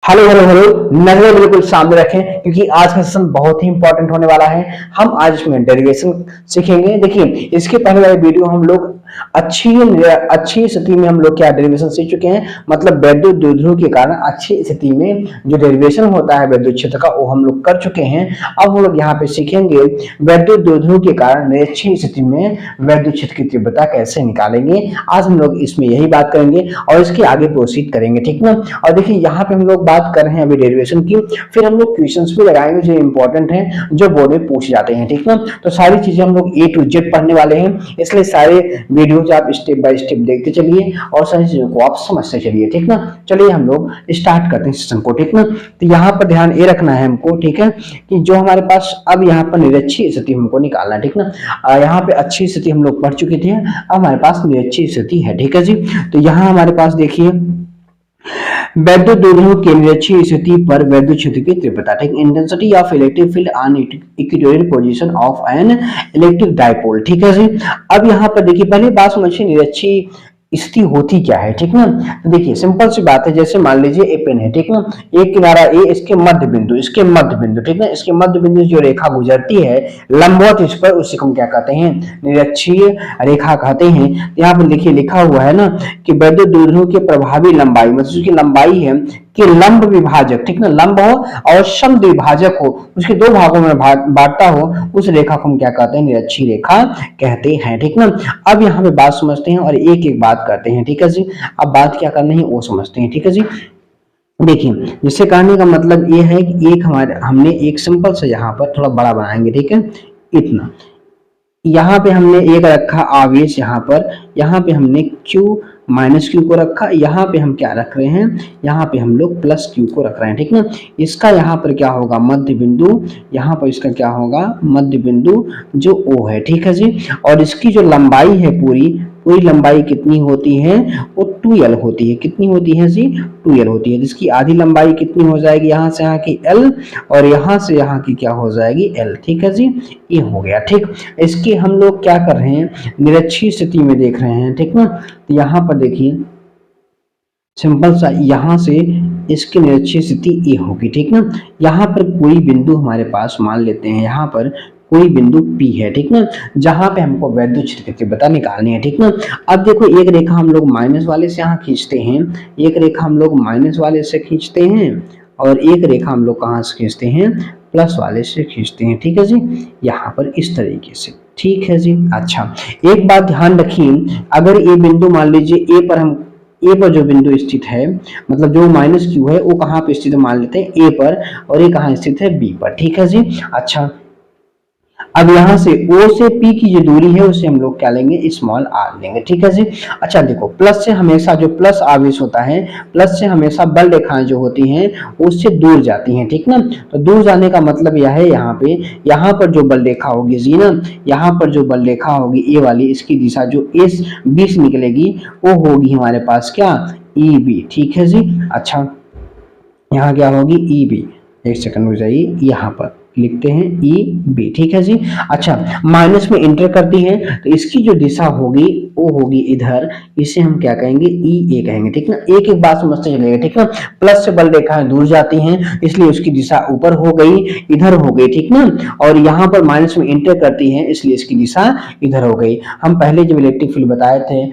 Hello hello hello, नजर बिल्कुल सामने रखें क्योंकि आज का सेशन बहुत ही इंपॉर्टेंट होने वाला है। हम आज इसमें डेरिवेशन सीखेंगे। देखिए, इसके पहले वाले वीडियो हम लोग अच्छी अच्छी स्थिति में हम लोग क्या डेरिवेशन सीख चुके हैं, मतलब वैद्युत द्विध्रुव के कारण अच्छी स्थिति में जो डेरिवेशन होता है वैद्युत क्षेत्र का, वो हम लोग कर चुके हैं। अब हम लोग यहाँ पे सीखेंगे वैद्युत द्विध्रुव के कारण निरक्षीय स्थिति में वैद्युत क्षेत्र की तीव्रता कैसे निकालेंगे। आज हम लोग इसमें यही बात करेंगे और इसके आगे प्रोसीड करेंगे, ठीक ना। और देखिए, यहाँ पे हम लोग बात कर रहे हैं अभी डेरिवेशन की, फिर हम लोग क्वेश्चंस भी लगाएंगे जो इंपॉर्टेंट हैं, जो बोर्ड में पूछे जाते हैं, ठीक ना। तो सारी चीजें हम लोग A to Z पढ़ने वाले हैं, इसलिए सारे वीडियोज आप स्टेप बाय स्टेप देखते चलिए और सारी चीजों को आप समझते चलिए, ठीक ना। चलिए हम लोग स्टार्ट करते हैं सेशन को, ठीक ना। तो यहाँ पर ध्यान ये रखना है हमको, ठीक है, कि जो हमारे पास अब यहाँ पर निरक्षीय स्थिति हमको निकालना है, ठीक ना। यहाँ पे अच्छी स्थिति हम लोग पढ़ चुके थे, अब हमारे पास निरक्षीय स्थिति है, ठीक है जी। तो यहाँ हमारे पास देखिए वैद्युत द्विध्रुव के निरक्षीय स्थिति पर वैद्युत क्षेत्र की तीव्रता, ठीक, intensity of electric field on equatorial position of an electric dipole, ठीक है जी। अब यहाँ पर देखिए, पहले बात समझिए निरक्षीय स्थिति होती क्या है, ठीक ना। तो देखिए सिंपल सी बात है, जैसे मान लीजिए ए पेन है, ठीक ना। एक किनारा ए, इसके मध्य बिंदु, ठीक ना, इसके मध्य बिंदु जो रेखा गुजरती है लंबवत इस पर, उससे हम क्या कहते हैं, निरक्षीय रेखा कहते हैं। यहाँ पर देखिए लिखा हुआ है ना कि वैद्युत द्विध्रुव की प्रभावी लंबाई, मतलब उसकी लंबाई है कि लंब विभाजक, ठीक ना, लंब हो और समद्विभाजक हो, उसके दो भागों में बांटता हो, उस रेखा को हम क्या कहते हैं, निरक्षीय रेखा कहते हैं, ठीक ना। अब यहाँ पे बात समझते हैं और एक एक बात करते हैं, ठीक है जी। अब बात क्या करनी है वो समझते हैं, ठीक है जी। देखिए, जिससे कहने का मतलब ये है कि एक हमने एक सिंपल से यहाँ पर थोड़ा बड़ा बनाएंगे, ठीक है, इतना। यहाँ पे हमने एक रखा आवेश, यहाँ पे हमने Q माइनस क्यू को रखा, यहाँ पे हम क्या रख रहे हैं, यहाँ पे हम लोग प्लस क्यू को रख रहे हैं, ठीक ना। इसका यहाँ पर क्या होगा, मध्य बिंदु, यहाँ पर इसका क्या होगा, मध्य बिंदु जो O है, ठीक है जी। और इसकी जो लंबाई है पूरी लंबाई कितनी होती है, वो 2l होती है। कितनी होती है जी, 2l होती है। जिसकी आधी लंबाई कितनी हो जाएगी, यहाँ से यहाँ की l और यहाँ से यहाँ की क्या हो जाएगी, l, ठीक है जी। ये हो गया, ठीक। इसकी हम लोग क्या कर रहे हैं, निरक्षीय स्थिति में देख रहे हैं, ठीक ना। तो यहाँ पर देखिए सिंपल सा, यहाँ से इसकी निरक्षीय स्थिति ये होगी, ठीक ना। यहाँ पर कोई बिंदु हमारे पास मान लेते हैं, यहाँ पर कोई बिंदु P है, ठीक ना, जहां पे हमको वैद्युत क्षेत्र की तीव्रता निकालनी है, ठीक ना। अब देखो, एक रेखा हम लोग माइनस वाले से यहाँ खींचते हैं, एक रेखा हम लोग माइनस वाले से खींचते हैं और एक रेखा हम लोग कहाँ से खींचते हैं, प्लस वाले से खींचते हैं, ठीक है जी। यहाँ पर इस तरीके से, ठीक है जी। अच्छा, एक बात ध्यान रखिए, अगर ये बिंदु मान लीजिए ए पर जो बिंदु स्थित है, मतलब जो माइनस क्यू है वो कहाँ पे स्थित है, मान लेते हैं ए पर, और ये कहाँ स्थित है, बी पर, ठीक है जी। अच्छा, अब यहाँ से O से P की जो दूरी है उसे हम लोग क्या लेंगे, स्मॉल r लेंगे, ठीक है जी। अच्छा देखो, प्लस से हमेशा जो प्लस आवेश होता है, प्लस से हमेशा बल रेखाएं जो होती हैं उससे दूर जाती हैं, ठीक ना। तो दूर जाने का मतलब यह है, यहाँ पर जो बल रेखा होगी जी ना, यहाँ पर जो बल रेखा होगी ए वाली, इसकी दिशा जो इस 20 निकलेगी वो होगी हमारे पास क्या, EB, ठीक है जी। अच्छा, यहाँ क्या होगी, EB, एक सेकंड हो जाइए, यहाँ पर लिखते हैं EB, ठीक है जी। अच्छा, माइनस में इंटर करती है तो इसकी जो दिशा होगी वो होगी इधर, इसे हम क्या कहेंगे, EA कहेंगे, ठीक ना। एक एक बात समझते चलेगा, ठीक ना। प्लस से बल रेखाएं दूर जाती हैं, इसलिए उसकी दिशा ऊपर हो गई, इधर हो गई, ठीक ना। और यहाँ पर माइनस में इंटर करती है, इसलिए इसकी दिशा इधर हो गई। हम पहले जब इलेक्ट्रिक फील्ड बताए थे,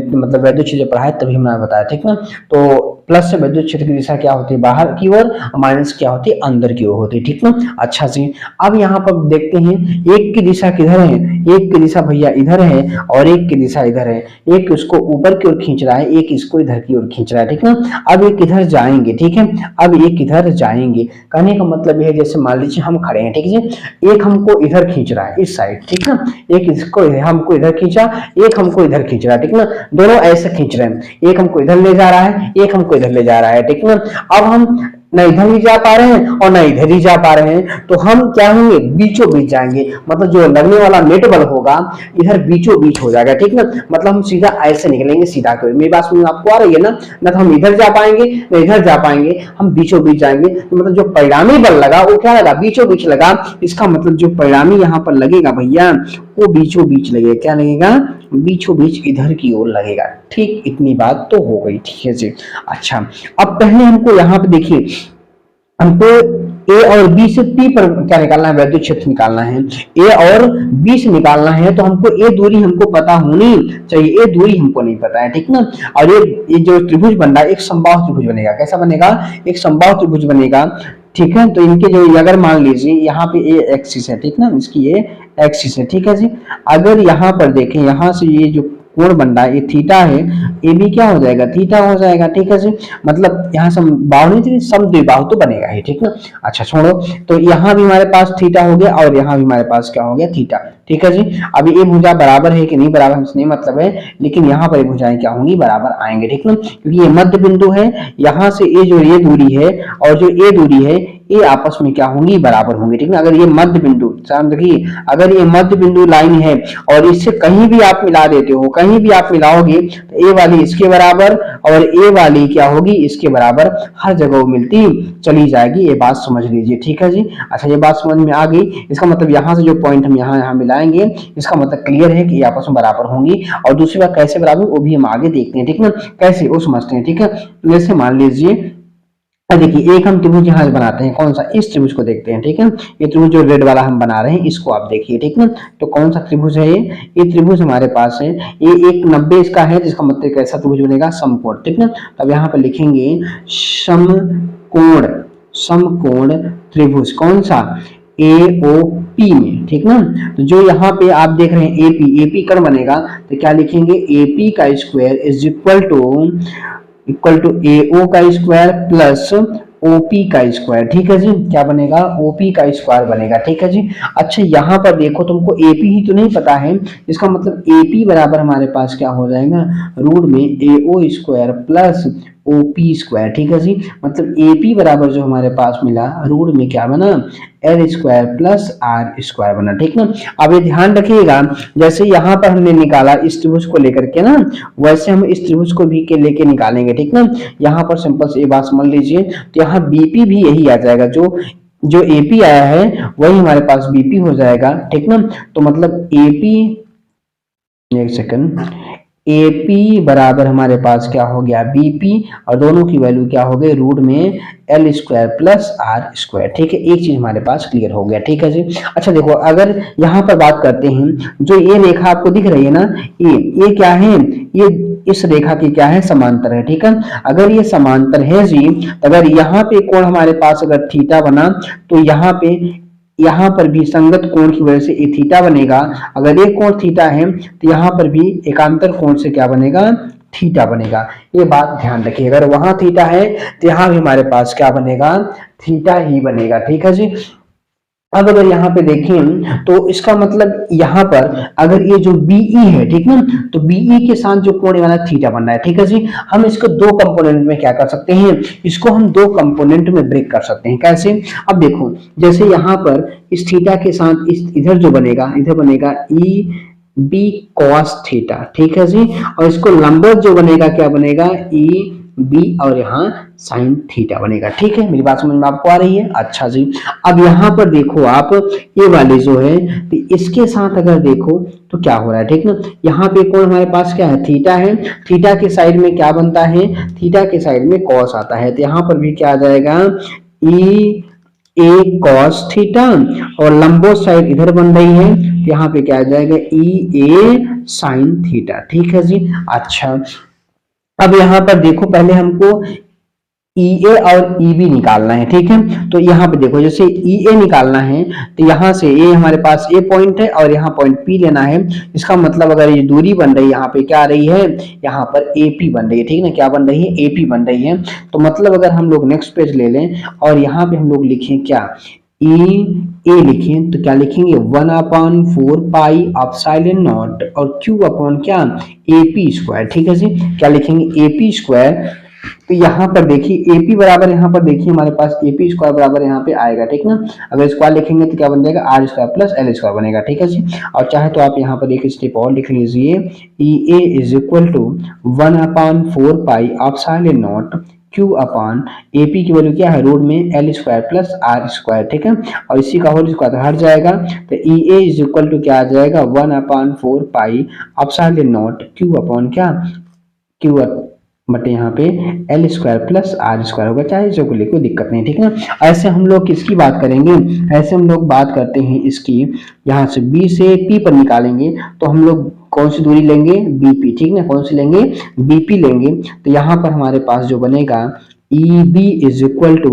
मतलब वैद्युत क्षेत्र पढ़ाए, तभी हमने बताया, ठीक ना। तो प्लस से वैद्युत क्षेत्र की दिशा क्या होती है, बाहर की ओर, माइनस क्या होती है, अंदर की ओर होती है, ठीक ना। अच्छा जी, अब यहाँ पर देखते हैं एक की दिशा किधर है, एक की दिशा भैया इधर है और एक की दिशा इधर है। एक इसको ऊपर की ओर खींच रहा है, एक इसको इधर की ओर खींच रहा है, ठीक ना। अब एक इधर जाएंगे, ठीक है, अब एक इधर जाएंगे। कहने का मतलब यह है, जैसे मान लीजिए हम खड़े हैं, ठीक है, एक हमको इधर खींच रहा है इस साइड, ठीक ना, एक इसको हमको इधर खींचा, एक हमको इधर खींच रहा है, ठीक ना। दोनों ऐसे खींच रहे हैं, एक हमको इधर ले जा रहा है, एक हमको इधर ले जा रहा है, ठीक ना। अब हम न इधर ही जा पा रहे हैं और न इधर ही जा पा रहे हैं, तो हम क्या होंगे, बीचों बीच जाएंगे, मतलब जो लगने वाला नेट बल होगा इधर बीचों बीच हो जाएगा, ठीक ना। मतलब हम सीधा ऐसे निकलेंगे, सीधा करें, मेरी बात समझ आपको आ रही है ना। न तो हम इधर जा पाएंगे न इधर जा पाएंगे, हम बीचों बीच जाएंगे। तो मतलब जो परिणामी बल लगा वो क्या लगा, बीचों बीच लगा। इसका मतलब जो परिणामी यहाँ पर लगेगा भैया, वो बीचों बीच लगेगा, क्या लगेगा, बीचों बीच इधर की ओर लगेगा, ठीक। इतनी बात तो हो गई, ठीक है जी। अच्छा, अब पहले हमको यहाँ पे देखिए हमको ए और बी से पी पर क्या निकालना है, वैद्युत क्षेत्र निकालना है। ए और बी से निकालना है तो हमको ए दूरी हमको पता होनी चाहिए, ए दूरी हमको नहीं पता है, ठीक ना। और ये जो त्रिभुज बन रहा है एक समबाहु त्रिभुज बनेगा। कैसा बनेगा, एक समबाहु त्रिभुज बनेगा, ठीक है। तो इनके जो अगर मान लीजिए यहाँ पे ए एक्सिस है, ठीक ना, इसकी ये एक्सिस है, ठीक है जी। अगर यहाँ पर देखें, यहाँ से ये जो कोण बन रहा है ये थीटा है, ए बी क्या हो जाएगा, थीटा हो जाएगा, ठीक है जी। मतलब यहाँ सम बाहु नहीं, समद्विबाहु तो बनेगा ही, ठीक ना। अच्छा छोड़ो, तो यहाँ भी हमारे पास थीटा हो गया और यहाँ भी हमारे पास क्या हो गया, थीटा, ठीक है जी। अभी ये भुजा बराबर है कि नहीं बराबर हमसे नहीं मतलब है, लेकिन यहाँ पर ये भुजाएं क्या होंगी, बराबर आएंगे, ठीक ना, क्योंकि ये मध्य बिंदु है। यहाँ से ये जो ये दूरी है और जो ये दूरी है ये आपस में क्या होंगी, बराबर होंगी, ठीक ना। अगर ये मध्य बिंदु, देखिए अगर ये मध्य बिंदु लाइन है और इससे कहीं भी आप मिला देते हो, कहीं भी आप मिलाओगे तो ए वाली इसके बराबर और ए वाली क्या होगी, इसके बराबर, हर जगह मिलती चली जाएगी। ये बात समझ लीजिए, ठीक है जी। अच्छा ये बात समझ में आ गई। इसका मतलब यहाँ से जो पॉइंट हम यहाँ मिलाएंगे, इसका मतलब क्लियर है कि ये आपस में बराबर होंगी। और दूसरी बात कैसे बराबर, वो भी हम आगे देखते हैं, ठीक ना, कैसे वो समझते हैं, ठीक है। जैसे मान लीजिए देखिए एक हम त्रिभुज यहाँ बनाते हैं, कौन सा, इस त्रिभुज को देखते हैं, ठीक है। ये त्रिभुज जो रेड वाला हम बना रहे हैं इसको आप देखिए, ठीक ना। तो कौन सा त्रिभुज है ये त्रिभुज हमारे पास है, ये 190 इसका है, जिसका मतलब कैसा त्रिभुज बनेगा, समकोण, ठीक ना। तब यहाँ पर लिखेंगे समकोण, समकोण त्रिभुज, कौन सा, AOP में, ठीक ना। तो जो यहाँ पे आप देख रहे हैं एपी कर्ण बनेगा, तो क्या लिखेंगे, AP का square is equal to AO का स्क्वायर प्लस OP का स्क्वायर, ठीक है जी। क्या बनेगा, OP का स्क्वायर बनेगा, ठीक है जी। अच्छा यहाँ पर देखो तुमको AP ही तो नहीं पता है, इसका मतलब AP बराबर हमारे पास क्या हो जाएगा, रूट में AO square plus OP square, ठीक है जी। मतलब AP बराबर जो हमारे पास मिला, रूट में क्या बना, L square plus R square बना, ठीक ना। अब ये ध्यान रखिएगा, जैसे यहाँ पर हमने निकाला इस त्रिभुज को लेकर के ना, वैसे हम इस त्रिभुज को भी के लेके निकालेंगे, ठीक ना। यहाँ पर सिंपल से ये बात समझ लीजिए, तो यहाँ BP भी यही आ जाएगा, जो AP आया है वही हमारे पास BP हो जाएगा, ठीक ना। तो मतलब AP, एक सेकंड, AP बराबर हमारे पास क्या हो गया, BP, और दोनों की वैल्यू क्या हो गई, रूट में L square plus R square, ठीक है। एक चीज हमारे पास क्लियर हो गया, ठीक है जी। अच्छा देखो अगर यहाँ पर बात करते हैं, जो ये रेखा आपको दिख रही है ना, ये क्या है, ये इस रेखा की क्या है, समांतर है, ठीक है। अगर ये समांतर है जी, तो अगर यहाँ पे कोण हमारे पास अगर थीटा बना, तो यहाँ पर भी संगत कोण की वजह से ये थीटा बनेगा। अगर ये कोण थीटा है तो यहाँ पर भी एकांतर कोण से क्या बनेगा, थीटा बनेगा। ये बात ध्यान रखिए, अगर वहां थीटा है तो यहाँ भी हमारे पास क्या बनेगा, थीटा ही बनेगा, ठीक है जी। अब अगर यहाँ पे देखें तो इसका मतलब यहाँ पर अगर ये जो BE है, ठीक ना, तो BE के साथ जो कोण वाला थीटा बन रहा है, ठीक है जी। हम इसको दो कंपोनेंट में क्या कर सकते हैं, इसको हम दो कंपोनेंट में ब्रेक कर सकते हैं। कैसे, अब देखो जैसे यहाँ पर इस थीटा के साथ इस इधर जो बनेगा, इधर बनेगा EB cos थीटा, ठीक है जी। और इसको लंबवत जो बनेगा क्या बनेगा, EB और यहाँ साइन थीटा बनेगा, ठीक है। मेरी बात समझ में आपको आ रही है। अच्छा जी, अब यहाँ पर देखो आप ये वाले जो है, तो इसके साथ अगर देखो तो क्या हो रहा है, ठीक ना। यहाँ पे कोण हमारे पास क्या है, थीटा है, थीटा के साइड में क्या बनता है, थीटा के साइड में कॉस आता है, तो यहाँ पर भी क्या आ जाएगा, EA cos थीटा, और लंबवत साइड इधर बन रही है, तो यहाँ पे क्या आ जाएगा, EA साइन थीटा, ठीक है जी। अच्छा अब यहाँ पर देखो पहले हमको EA और EB निकालना है, ठीक है। तो यहाँ पे देखो जैसे EA निकालना है, तो यहाँ से A हमारे पास A पॉइंट है और यहाँ पॉइंट P लेना है। इसका मतलब अगर ये दूरी बन रही है, यहाँ पे क्या आ रही है, यहाँ पर AP बन रही है, ठीक है ना, क्या बन रही है, AP बन रही है। तो मतलब अगर हम लोग नेक्स्ट पेज ले लें और यहाँ पे हम लोग लिखें क्या, ए लिखें, तो क्या लिखेंगे, 1/4 पाई एप्सिलॉन नॉट और Q अपॉन क्या, AP स्क्वायर, ठीक है जी। क्या लिखेंगे, AP स्क्वायर। तो यहाँ पर देखिए AP बराबर, यहाँ पर देखिए हमारे पास AP स्क्वायर बराबर यहाँ पे आएगा, ठीक ना। अगर स्क्वायर लिखेंगे तो क्या बन जाएगा, R square plus L square बनेगा, ठीक है जी। और चाहे तो आप यहाँ पर एक स्टेप और लिख लीजिए, EA is equal to 1/4 pi epsilon not Q upon AP की वैल्यू क्या है, रूट में L square plus R square, ठीक है। और इसी का होल स्क्वायर हट जाएगा, तो EA इज इक्वल टू क्या आ जाएगा, 1/4 pi epsilon not Q upon क्या, Q बटे यहाँ पे L square plus R square होगा, चाहे जो को कोई दिक्कत नहीं, ठीक है ना। ऐसे हम लोग किसकी बात करेंगे, ऐसे हम लोग बात करते हैं इसकी, यहाँ से बी से पी पर निकालेंगे तो हम लोग कौन सी दूरी लेंगे, बीपी, ठीक ना, कौन सी लेंगे, बीपी लेंगे। तो यहाँ पर हमारे पास जो बनेगा E B is equal to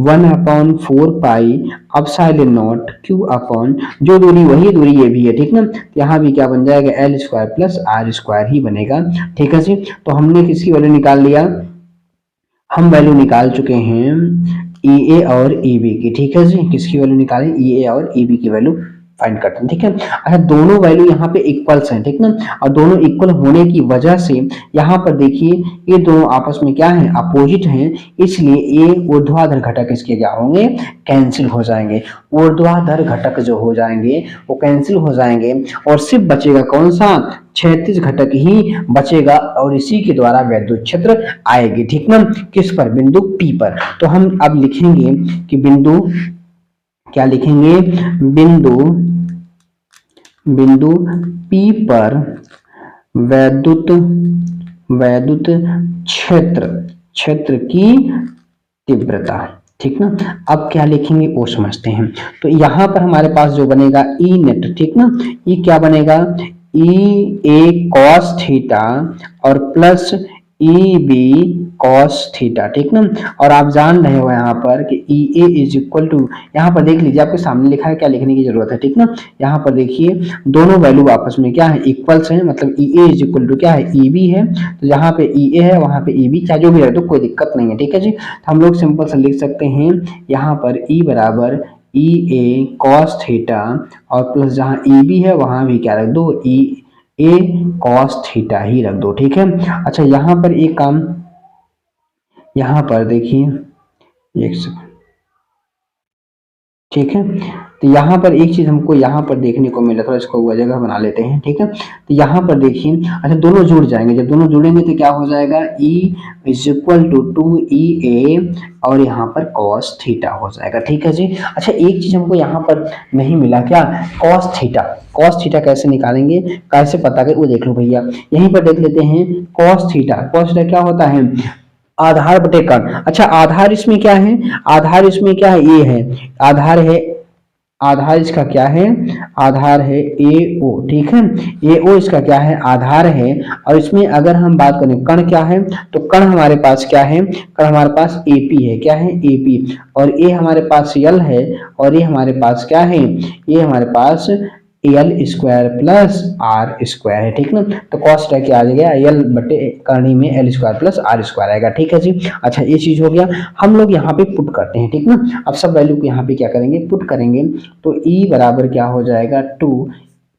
1/4 pi epsilon naught Q upon, जो दूरी वही दूरी ये भी है, ठीक ना। यहाँ भी क्या बन जाएगा, L square plus R square ही बनेगा, ठीक है जी। तो हमने किसकी वैल्यू निकाल लिया, हम वैल्यू निकाल चुके हैं ई ए और ई बी की, ठीक है जी। किसकी वैल्यू निकालें, ई ए और ई बी की वैल्यू फाइंड करते हैं, ठीक है। अच्छा, दोनों वैल्यू यहाँ पे इक्वल्स हैं, ठीक ना, और दोनों इक्वल होने की वजह से यहाँ पर देखिए ये दोनों आपस में क्या है, अपोजिट हैं, इसलिए ये ऊर्ध्वाधर घटक इसके क्या होंगे, कैंसिल हो जाएंगे। ऊर्ध्वाधर घटक जो हो जाएंगे वो कैंसिल हो जाएंगे और सिर्फ बचेगा कौन सा, क्षैतिज घटक ही बचेगा और इसी के द्वारा वैद्युत क्षेत्र आएगी, ठीक ना, किस पर, बिंदु पी पर। तो हम अब लिखेंगे कि बिंदु, क्या लिखेंगे, बिंदु P पर वैद्युत क्षेत्र की तीव्रता, ठीक ना। अब क्या लिखेंगे वो समझते हैं। तो यहाँ पर हमारे पास जो बनेगा ई नेट, ठीक ना, ई क्या बनेगा, ई ए कॉस थीटा और plus E B cos theta, ठीक ना। और आप जान रहे हो यहाँ पर कि ई ए इज इक्वल टू, यहाँ पर देख लीजिए आपके सामने लिखा है, क्या लिखने की जरूरत है, ठीक ना। यहाँ पर देखिए दोनों वैल्यू आपस में क्या है, इक्वल्स हैं, मतलब ई ए इज इक्वल टू क्या है, ई बी है। तो जहाँ पे ई ए है वहाँ पे ई बी, चाहे जो भी रख दो कोई दिक्कत नहीं है, ठीक है जी। तो हम लोग सिंपल से लिख सकते हैं यहाँ पर ई बराबर ई ए कॉस थीटा और प्लस जहाँ ई बी है वहाँ भी क्या रख दो, ई ए कॉस थीटा ही रख दो, ठीक है। अच्छा, यहाँ पर एक काम, यहाँ पर देखिए एक सेकंड, ठीक है। तो यहाँ पर एक चीज हमको यहाँ पर देखने को मिला, थोड़ा इसको वो जगह बना लेते हैं, ठीक है। तो यहाँ पर देखिए, अच्छा दोनों जुड़ जाएंगे, जब दोनों जुड़ेंगे तो क्या हो जाएगा, E is equal to 2EA और यहाँ पर cos थीटा हो जाएगा, ठीक है जी। अच्छा, एक चीज हमको यहाँ पर नहीं मिला, क्या, cos थीटा कैसे निकालेंगे, कैसे पता करें वो देख लो भैया, यहीं पर देख लेते हैं। cos थीटा क्या होता है, आधार बटे कर्ण। अच्छा, आधार इसमें क्या है, आधार इसमें क्या है, ये है आधार है, आधार इसका क्या है, आधार है ए ओ, ठीक है। ए ओ इसका क्या है, आधार है। और इसमें अगर हम बात करें कर्ण क्या है, तो कर्ण हमारे पास क्या है, कर्ण हमारे पास एपी है, क्या है, एपी। और ए हमारे पास यल है और ये हमारे पास क्या है, ये हमारे पास L square plus R square है, ठीक ना। तो कॉस क्या आ जाएगा, एल बटे करनी में L square plus R square आएगा, ठीक है जी। अच्छा, ये चीज हो गया, हम लोग यहाँ पे पुट करते हैं, ठीक ना। अब सब वैल्यू को यहाँ पे क्या करेंगे, पुट करेंगे। तो ई बराबर क्या हो जाएगा,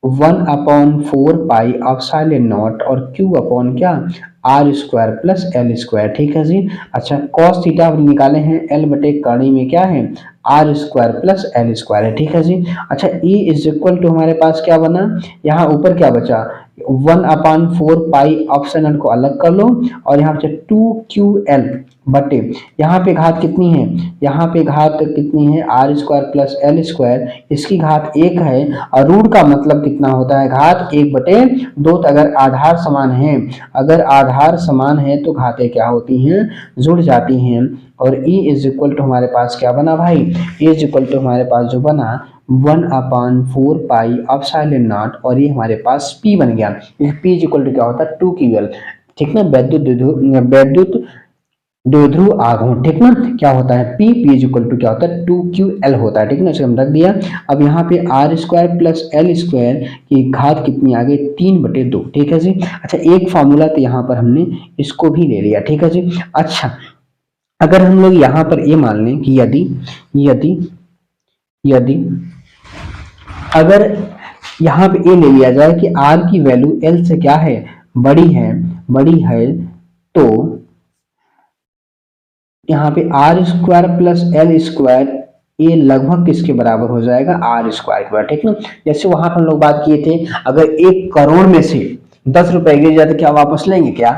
1/4 पाई अपसाइलन नॉट और क्यू अपॉन क्या, R square plus L square, ठीक है जी। अच्छा, कॉस थीटा निकाले हैं, एल बटे करनी में क्या है, R square plus L square है, ठीक है जी। अच्छा, ई इज इक्वल टू हमारे पास क्या बना, यहाँ ऊपर क्या बचा, 1/4 पाई ऑप्शन को अलग कर लो और यहाँ पे 2QL बटे, यहाँ पे घात कितनी है, यहाँ पे घात कितनी है, R square plus L square, इसकी घात 1 है। और रूट का मतलब कितना होता है, घात 1/2। तो अगर आधार समान है, अगर आधार समान है तो घातें क्या होती हैं, जुड़ जाती हैं। और E इज इक्वल टू हमारे पास क्या बना भाई, E इज इक्वल टू हमारे पास जो बना 1/4 पाई अपसाइलन नॉट और ये हमारे पास P बन गया। P इज इक्वल टू क्या होता है, 2QL, ठीक ना, वैद्युत द्विध्रुव आघूर्ण, ठीक ना, क्या होता है, P इज इक्वल टू क्या होता है, 2QL होता है, ठीक ना, इसे हम रख दिया। अब यहाँ पे R square plus L square की घात कितनी आ गई, 3/2, ठीक है जी। अच्छा, एक फॉर्मूला तो यहाँ पर हमने इसको भी ले लिया, ठीक है जी। अच्छा, अगर हम लोग यहाँ पर ये मान लें कि यदि अगर यहाँ पे ये ले लिया जाए कि R की वैल्यू L से क्या है, बड़ी है, तो यहाँ पे R square plus L square ये लगभग किसके बराबर हो जाएगा, आर स्क्वायर के बराबर, ठीक ना। जैसे वहां पर हम लोग बात किए थे, अगर 1 करोड़ में से 10 रुपए गिर जाए तो क्या वापस लेंगे क्या,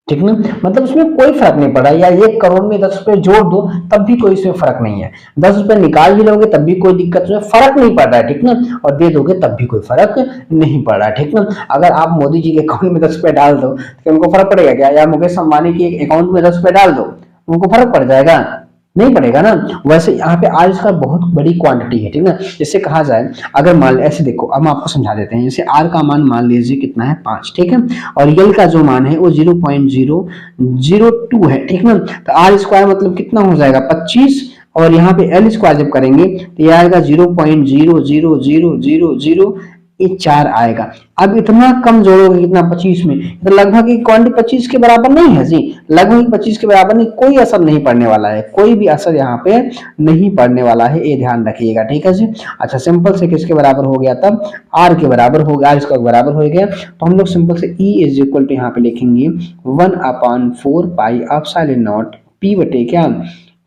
ठीक ना। मतलब उसमें कोई फर्क नहीं पड़ा, या 1 करोड़ में 10 रुपए जोड़ दो तब भी कोई इसमें फर्क नहीं है, 10 रुपए निकाल भी लोगे तब भी कोई दिक्कत नहीं, फर्क नहीं पड़ रहा है, ठीक ना। और दे दोगे तब भी कोई फर्क नहीं पड़ रहा है, ठीक ना। अगर आप मोदी जी के अकाउंट में 10 रुपए डाल दो तो उनको फर्क पड़ेगा क्या, या मुकेश अंबानी के अकाउंट में 10 रुपए डाल दो उनको फर्क पड़ जाएगा, नहीं पड़ेगा ना। वैसे यहाँ पे आर इसका बहुत बड़ी क्वांटिटी है, ठीक ना। जैसे कहा जाए, अगर मान ऐसे देखो, अब हम आपको समझा देते हैं। जैसे आर का मान मान लीजिए कितना है 5, ठीक है, और यल का जो मान है वो 0.002 है, ठीक ना। तो आर स्क्वायर मतलब कितना हो जाएगा 25, और यहाँ पे एल स्क्वायर जब करेंगे तो ये आएगा 0.00000 ये 4 आएगा। अब इतना कम जोड़ोगे कितना 25 में, तो लगभग क्वांटिटी 25 के बराबर नहीं है जी, लगभग 25 के बराबर नहीं, कोई असर नहीं पड़ने वाला है, कोई भी असर यहाँ पे नहीं पड़ने वाला है, ये ध्यान रखिएगा, ठीक है जी। अच्छा, सिंपल से किसके बराबर हो गया, तब आर के बराबर हो गया, आर इसका बराबर हो गया, तो हम लोग सिंपल से ई इज इक्वल टू यहाँ पे लिखेंगे 1/4 पाई एप्सिलॉन नॉट पी बटे क्या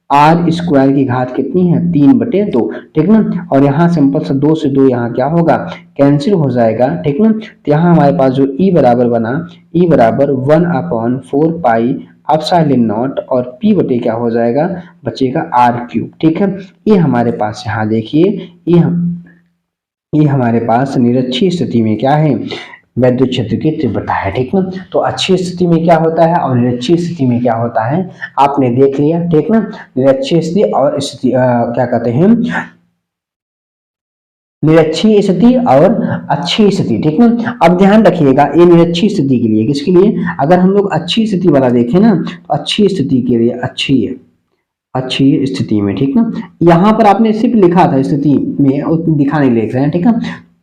आर स्क्वायर की घात कितनी है 3/2, ठीक ना। और यहाँ सिंपल से 2 से 2 यहाँ क्या होगा कैंसिल हो जाएगा, ठीक ना। तो यहाँ हमारे पास जो ई बराबर बना, ई बराबर 1/4 पाई एप्सिलॉन नॉट और पी बटे क्या हो जाएगा बचेगा आर क्यूब, ठीक है। ये हमारे पास यहाँ देखिए, ये हमारे पास निरक्षीय स्थिति में क्या है वैद्युत क्षेत्र की तीव्रता है, ठीक ना। तो अच्छी स्थिति में क्या होता है और निरक्षीय स्थिति में क्या होता है आपने देख लिया, ठीक ना। निरक्षीय स्थिति और स्थिति क्या कहते हैं, निरक्षीय स्थिति और अच्छी स्थिति, ठीक ना। अब ध्यान रखिएगा, ये निरक्षीय स्थिति के लिए, किसके लिए, अगर हम लोग अच्छी स्थिति वाला देखें ना, तो अच्छी स्थिति के लिए अच्छी स्थिति में, ठीक ना। यहाँ पर आपने सिर्फ लिखा था स्थिति में, दिखाने लिख रहे हैं, ठीक है।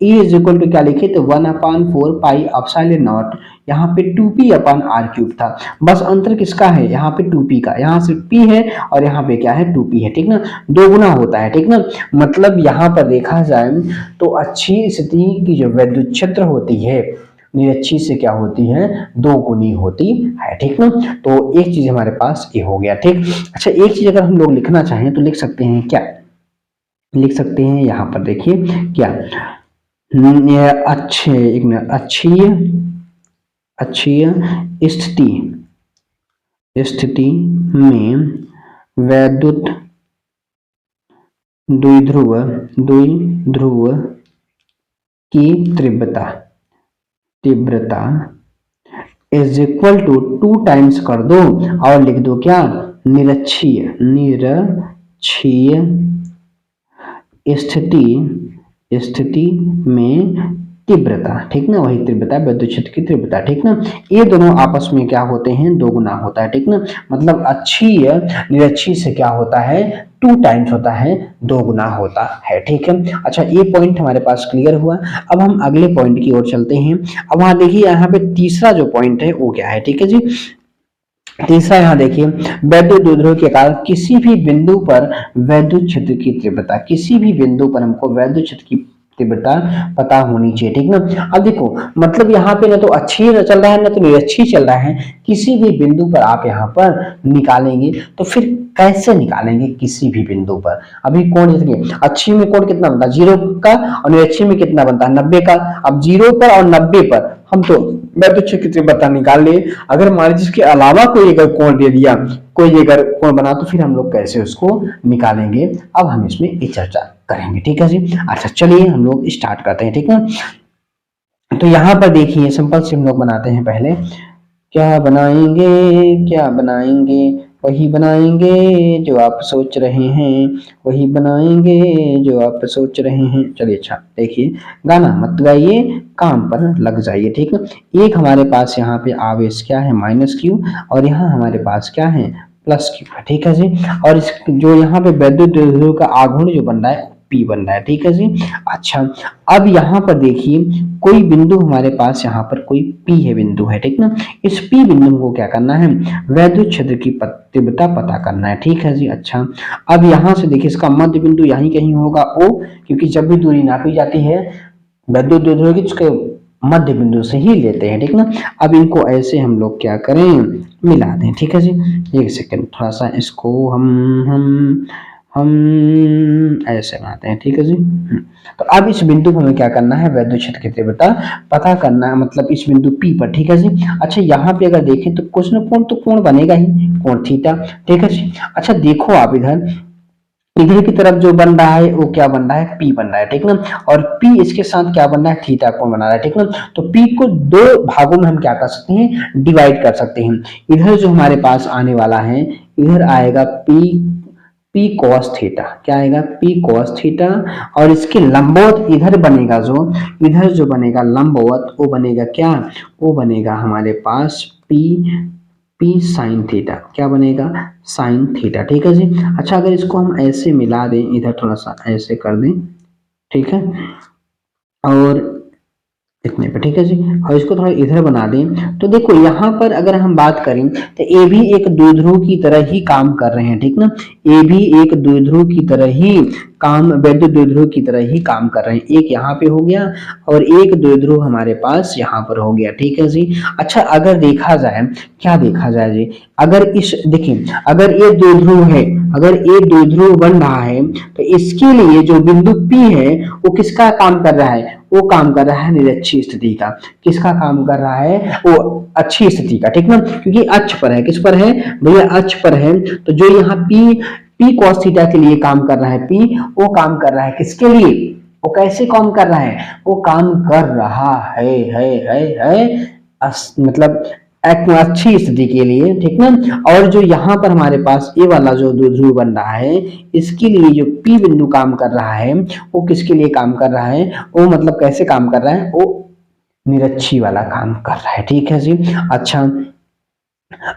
E इज इक्वल टू क्या लिखे, तो 1/4 पाई एप्सिलॉन नॉट, यहाँ पे 2p अपन आर क्यूब था, बस अंतर किसका है यहाँ पे 2p का, यहाँ सिर्फ p है और यहाँ पे क्या है 2p है, ठीक ना, 2 गुना होता है, ठीक ना। मतलब यहाँ पर देखा जाए तो अच्छी स्थिति की जो विद्युत क्षेत्र होती है निरक्षीय से क्या होती है 2 गुनी होती है, ठीक ना। तो एक चीज हमारे पास ये हो गया, ठीक। अच्छा, एक चीज अगर हम लोग लिखना चाहें तो लिख सकते हैं, क्या लिख सकते हैं, यहाँ पर देखिए क्या अच्छी स्थिति में वैद्युत द्विध्रुव की तीव्रता इज इक्वल टू 2 टाइम्स कर दो और लिख दो क्या निरक्षीय स्थिति में तीव्रता, ठीक ना, वही तीव्रता विद्युत क्षेत्र की तीव्रता, ठीक ना। ये दोनों आपस में क्या होते हैं 2 गुना होता है, ठीक ना। मतलब अक्षीय निरक्षीय से क्या होता है 2 टाइम्स होता है, 2 गुना होता है, ठीक है। अच्छा, ये पॉइंट हमारे पास क्लियर हुआ। अब हम अगले पॉइंट की ओर चलते हैं। अब वहां देखिए यहाँ पे तीसरा जो पॉइंट है वो क्या है, ठीक है जी। तीसरा यहाँ देखिए, वैद्युत द्विध्रुव के कारण किसी भी बिंदु पर वैद्युत क्षेत्र की तीव्रता, किसी भी बिंदु पर हमको वैद्युत क्षेत्र की तीव्रता पता होनी चाहिए, ठीक ना। अब देखो, मतलब यहाँ पे ना तो अच्छी चल रहा है ना तो निरक्षीय चल रहा है, किसी भी बिंदु पर आप यहाँ पर निकालेंगे तो फिर कैसे निकालेंगे किसी भी बिंदु पर। अभी कोण देखिए, अच्छी में कोण कितना बनता है 0 का और निरक्षीय में कितना बनता है 90 का। अब 0 पर और 90 पर हम तो वैद्युत क्षेत्र की तीव्रता निकाल लिए। अगर मान लीजिए इसके अलावा कोई अगर कोण दे दिया, कोई अगर कोण बना, तो फिर हम लोग कैसे उसको निकालेंगे, अब हम इसमें ये चर्चा करेंगे, ठीक है जी। अच्छा, चलिए हम लोग स्टार्ट करते हैं, ठीक है। तो यहाँ पर देखिए सिंपल से हम लोग बनाते हैं, पहले क्या बनाएंगे वही बनाएंगे जो आप सोच रहे हैं, वही बनाएंगे जो आप सोच रहे हैं। चलिए, अच्छा देखिए, गाना मत गाइए, काम पर लग जाइए, ठीक है। एक हमारे पास यहाँ पे आवेश क्या है -q और यहाँ हमारे पास क्या है +q है, ठीक है जी। और इस जो यहाँ पे वैद्युत द्विध्रुव का आघूर्ण जो बन रहा है P बन रहा है, ठीक है जी। अच्छा, अब यहाँ पर देखिए कोई बिंदु हमारे पास यहाँ पर कोई P है बिंदु है, ठीक ना। इस P बिंदु को क्या करना है वैद्युत क्षेत्र की तीव्रता पता करना है, ठीक है जी। अच्छा, अब यहाँ से देखिए इसका मध्य बिंदु यहीं कहीं होगा O, क्योंकि जब भी दूरी नापी जाती है वैद्युत द्विध्रुव की उसके मध्य बिंदु से ही लेते हैं, ठीक ना। अब इनको ऐसे हम लोग क्या करें मिला दें, ठीक है जी। एक सेकंड, थोड़ा सा इसको हम हम ऐसे बनाते हैं, ठीक है जी। तो अब इस बिंदु को हमें क्या करना है, वैद्युत क्षेत्र की तीव्रता पता करना है, मतलब इस बिंदु P पर, ठीक है जी। अच्छा यहाँ पे अगर देखें तो कुछ न कोण तो कोण बनेगा ही, कोण थीटा, ठीक है जी। अच्छा देखो आप इधर इधर की तरफ जो बन रहा है वो क्या बन रहा है, P बन रहा है, ठीक ना। और P इसके साथ क्या बन रहा है, थीटा कोण बना रहा है, ठीक ना। तो P को दो भागों में हम क्या कर सकते हैं, डिवाइड कर सकते हैं। इधर जो हमारे पास आने वाला है, इधर आएगा P cos थीटा, क्या आएगा, P cos थीटा। और इसके लंबवत इधर बनेगा जो, इधर जो बनेगा लंबवत वो बनेगा क्या, वो बनेगा हमारे पास P साइन थीटा, क्या बनेगा, साइन थीटा, ठीक है जी। अच्छा अगर इसको हम ऐसे मिला दें, इधर थोड़ा सा ऐसे कर दें, ठीक है, और इतने पे, ठीक है जी। और इसको थोड़ा इधर बना दें तो देखो यहाँ पर अगर हम बात करें तो ए भी एक द्विध्रुव की तरह ही काम कर रहे हैं, ठीक ना। ए भी एक द्विध्रुव की तरह ही काम, वैद्युत द्विध्रुव की तरह ही काम कर रहे हैं। एक यहाँ पे हो गया और एक द्विध्रुव हमारे पास यहाँ पर हो गया, ठीक है जी। अच्छा अगर देखा जाए, क्या देखा जाए जी, अगर इस देखिए अगर ये द्विध्रुव है, अगर ये द्विध्रुव बन रहा है तो इसके लिए जो बिंदु P है वो किसका काम कर रहा है, वो काम कर रहा है निरक्षीय स्थिति का। किसका काम कर रहा है, वो अच्छी स्थिति का, ठीक ना, क्योंकि अक्ष पर है। किस पर है भैया, अक्ष पर है। तो जो यहाँ P cos थीटा के लिए काम कर रहा है, P वो काम कर रहा है किसके लिए, वो कैसे काम कर रहा है, वो काम कर रहा है मतलब एक अच्छी स्थिति के लिए, ठीक ना। और जो यहाँ पर हमारे पास ये वाला जो द्विध्रुव बन रहा है, इसके लिए जो P बिंदु काम कर रहा है वो किसके लिए काम कर रहा है, वो मतलब कैसे काम कर रहा है, वो निरक्षी वाला काम कर रहा है, ठीक है जी। अच्छा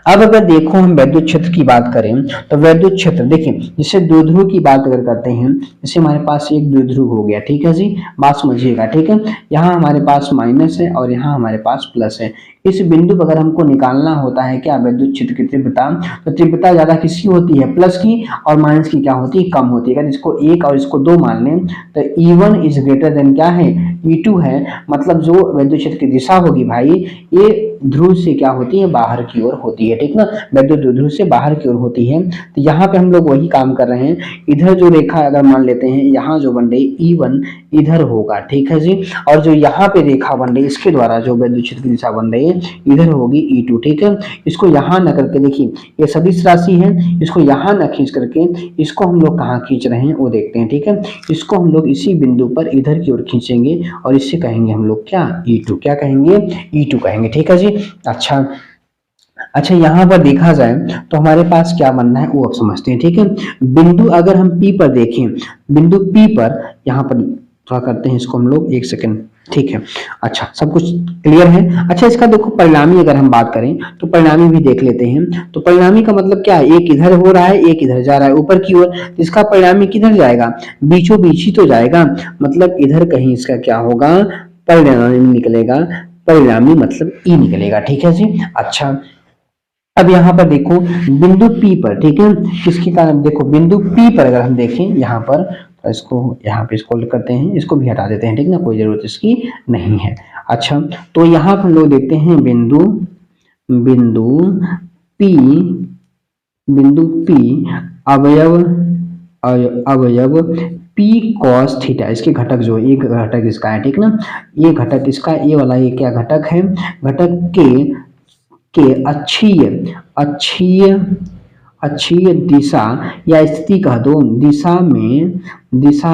अब अगर देखो हम वैद्युत क्षेत्र की बात करें तो वैद्युत क्षेत्र देखिए, जैसे द्विध्रुव की बात अगर करते हैं, जैसे हमारे पास एक द्विध्रुव हो गया, ठीक है जी, बात समझिएगा, ठीक है। यहाँ हमारे पास माइनस है और यहाँ हमारे पास प्लस है। इस बिंदु पर अगर हमको निकालना होता है क्या, वैद्युत क्षेत्र की तीव्रता, तो तीव्रता ज्यादा किसकी होती है, प्लस की, और माइनस की क्या होती है, कम होती है। अगर इसको 1 और इसको 2 मान लें तो E1 इज ग्रेटर देन क्या है, E2 है। मतलब जो वैद्युत क्षेत्र की दिशा होगी भाई, ये ध्रुव से क्या होती है, बाहर की ओर होती है, ठीक ना, वैद्युत ध्रुव से बाहर की ओर होती है। तो यहाँ पे हम लोग वही काम कर रहे हैं। इधर जो रेखा अगर मान लेते हैं, यहाँ जो बन रही E1 इधर होगा, ठीक है जी। और जो यहाँ पे रेखा बन रही है इसके द्वारा जो वैद्युत क्षेत्र की दिशा बन रही है, इधर होगी E2, ठीक है। इसको यहाँ न करके देखिए, ये सदिश राशि है, इसको यहाँ न खींच करके इसको हम लोग कहाँ खींच रहे हैं वो देखते हैं, ठीक है। इसको हम लोग इसी बिंदु पर इधर की ओर खींचेंगे और इससे कहेंगे हम लोग क्या, E2, क्या कहेंगे, E2 कहेंगे, ठीक है जी। अच्छा यहाँ पर देखा जाए तो हमारे पास क्या बनना है वो अब समझते हैं, ठीक है। बिंदु अगर हम P पर देखें, बिंदु P पर यहाँ पर थोड़ा करते हैं इसको हम लोग, एक सेकंड, ठीक है। अच्छा सब कुछ क्लियर है। अच्छा इसका देखो परिणामी अगर हम बात करें तो परिणामी भी देख लेते हैं। तो परिणामी का मतलब क्या है, एक इधर हो रहा है, एक इधर जा रहा है ऊपर की ओर, इसका परिणामी किधर जाएगा, बीचों बीच ही तो जाएगा। मतलब इधर कहीं इसका क्या होगा, परिणामी निकलेगा, परिणामी मतलब ई निकलेगा, ठीक है जी। अच्छा अब यहाँ पर देखो बिंदु P पर, ठीक है, किसके कारण, देखो बिंदु P पर अगर हम देखें यहाँ पर, तो इसको यहाँ पे स्क्रॉल करते हैं, इसको भी हटा देते हैं, ठीक ना, कोई जरूरत इसकी नहीं है। अच्छा तो यहाँ पर हम लोग देखते हैं बिंदु बिंदु P, बिंदु P अवयव अवयव P cos थीटा, इसके घटक जो एक घटक इसका है, ठीक ना, ये घटक इसका, ये वाला ये क्या घटक है, घटक के अक्षीय अक्षीय अक्षीय दिशा या स्थिति कह दो, दिशा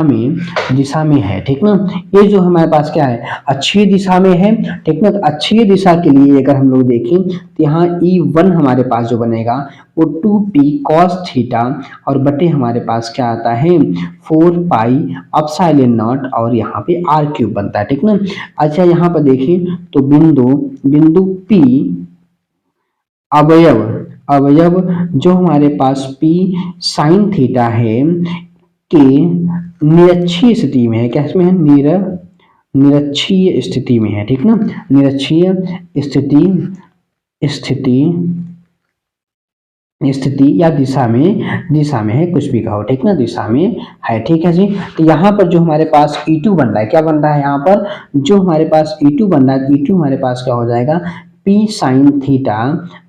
में है, ठीक ना। ये जो हमारे पास क्या है, अक्षीय दिशा में है, ठीक ना। तो अक्षीय दिशा के लिए अगर हम लोग देखें तो यहाँ E1 हमारे पास जो बनेगा वो 2P cos थीटा और बटे हमारे पास क्या आता है 4 पाई एप्सिलॉन नॉट और यहाँ पे r क्यूब बनता है, ठीक ना। अच्छा यहाँ पर देखिए तो बिंदु P अवयव जो हमारे पास P साइन थीटा है के निरक्षीय स्थिति में है, क्या इसमें है, निरक्षीय स्थिति में है, ठीक ना, निरक्षीय स्थिति या दिशा में है, कुछ भी कहो, ठीक ना, दिशा में है, ठीक है जी। तो यहाँ पर जो हमारे पास E2 बन रहा है, क्या बन रहा है यहाँ पर, जो हमारे पास E2 बन रहा है, E2 हमारे पास क्या हो जाएगा पी साइन थीटा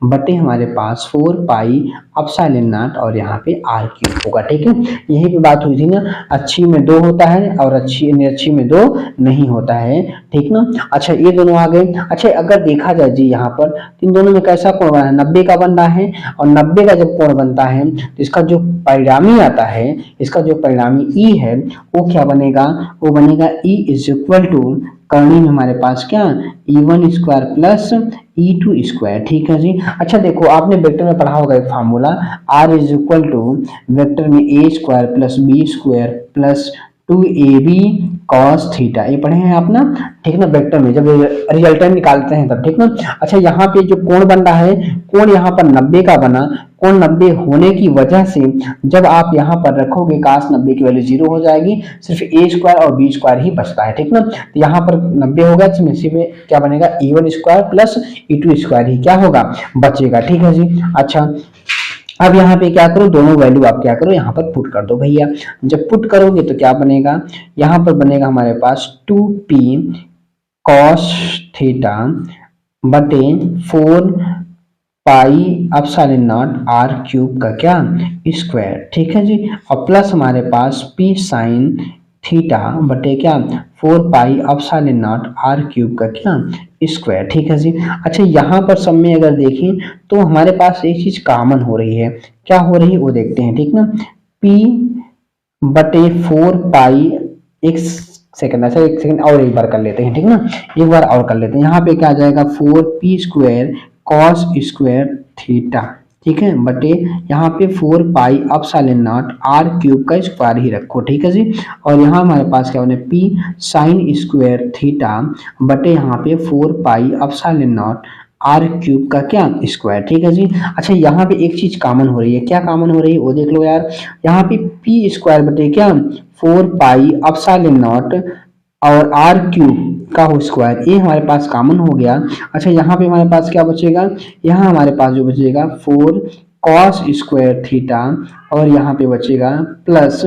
बटे हमारे पास 4 पाई एप्सिलॉन नॉट और यहाँ पे आर क्यूब होगा। ठीक है, यही पे बात हुई थी ना, अच्छी में 2 होता है और अच्छी निरच्छी में 2 नहीं होता है। ठीक ना। अच्छा, ये दोनों आ गए। अच्छा, अगर देखा जाए जी यहाँ पर इन दोनों में कैसा कोण बना है, 90 का बन रहा है, और 90 का जब कोण बनता है तो इसका जो परिणामी आता है, इसका जो परिणामी ई है वो क्या बनेगा, वो बनेगा ई इज इक्वल टू करनी में हमारे पास क्या E1 square plus E2 square. ठीक है जी। अच्छा देखो, आपने वेक्टर में पढ़ा होगा एक formula, R is equal to vector में A square plus B square plus 2ab cos theta, ये पढ़े हैं आप ना। ठीक ना, वेक्टर में जब रिजल्टेंट निकालते हैं तब। ठीक ना। अच्छा, यहाँ पे जो कोण बन रहा है, कोण यहाँ पर 90 का बना, कोण 90 होने की वजह से जब आप यहाँ पर रखोगे काश 90 की वैल्यू 0 हो जाएगी, सिर्फ ए स्क्वायर और बी स्क्वायर ही बचता है। ठीक ना, तो यहाँ पर 90 होगा, इसमें इसी में क्या बनेगा E1 square plus E2 square ही क्या होगा बचेगा। ठीक है जी। अच्छा, अब यहाँ पे क्या करो, दोनों वैल्यू आप क्या करो यहाँ पर पुट कर दो भैया। जब पुट करोगे तो क्या बनेगा, यहाँ पर बनेगा हमारे पास 2p cos थीटा बटे 4 pi epsilon naught R cube का क्या स्क्वायर। ठीक है जी, और प्लस हमारे पास p साइन थीटा बटे क्या 4 pi epsilon naught R cube का क्या स्क्वायर। ठीक है जी। अच्छा, यहाँ पर सब में अगर देखें तो हमारे पास एक चीज कॉमन हो रही है, क्या हो रही है वो देखते हैं। ठीक ना, p बटे 4 पाई, एक सेकंड, अच्छा एक सेकंड और एक बार कर लेते हैं। ठीक ना, एक बार और कर लेते हैं। यहाँ पे क्या आ जाएगा 4p square cos square theta. ठीक है, बटे यहाँ पे 4 pi epsilon naught R cube का स्क्वायर ही रखो। ठीक है जी। और यहाँ हमारे पास क्या होने p साइन स्क्वायर थीटा बटे यहाँ पे 4 pi epsilon naught R cube का क्या स्क्वायर। ठीक है जी। अच्छा, यहाँ पे एक चीज कॉमन हो रही है, क्या कॉमन हो रही है वो देख लो यार। यहाँ पे पी स्क्वायर बटे क्या 4 पाई एप्सिलॉन नॉट और आर क्यूब का हो स्क्वायर, ये हमारे पास कॉमन हो गया। अच्छा, यहाँ पे हमारे पास क्या बचेगा, यहाँ हमारे पास जो बचेगा 4 कॉस स्क्वायर थीटा और यहाँ पे बचेगा प्लस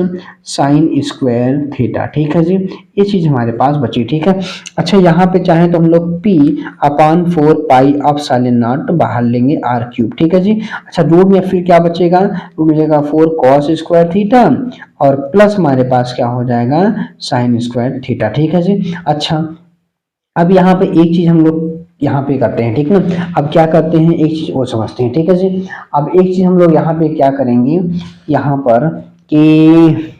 साइन स्क्वायर थीटा। ठीक है जी, ये चीज हमारे पास बची। ठीक है। अच्छा, यहाँ पे चाहे तो हम लोग p upon 4 pi epsilon not बाहर लेंगे आर क्यूब। ठीक है जी। अच्छा, रूट में फिर क्या बचेगा, रूट मिलेगा 4 कॉस स्क्वायर थीटा और प्लस हमारे पास क्या हो जाएगा साइन स्क्वायर थीटा। ठीक है जी। अच्छा, अब यहाँ पे एक चीज हम लोग यहाँ पे करते हैं। ठीक ना, अब क्या करते हैं एक चीज वो समझते हैं। ठीक है जी। अब एक चीज हम लोग यहाँ पे क्या करेंगे, यहाँ पर कि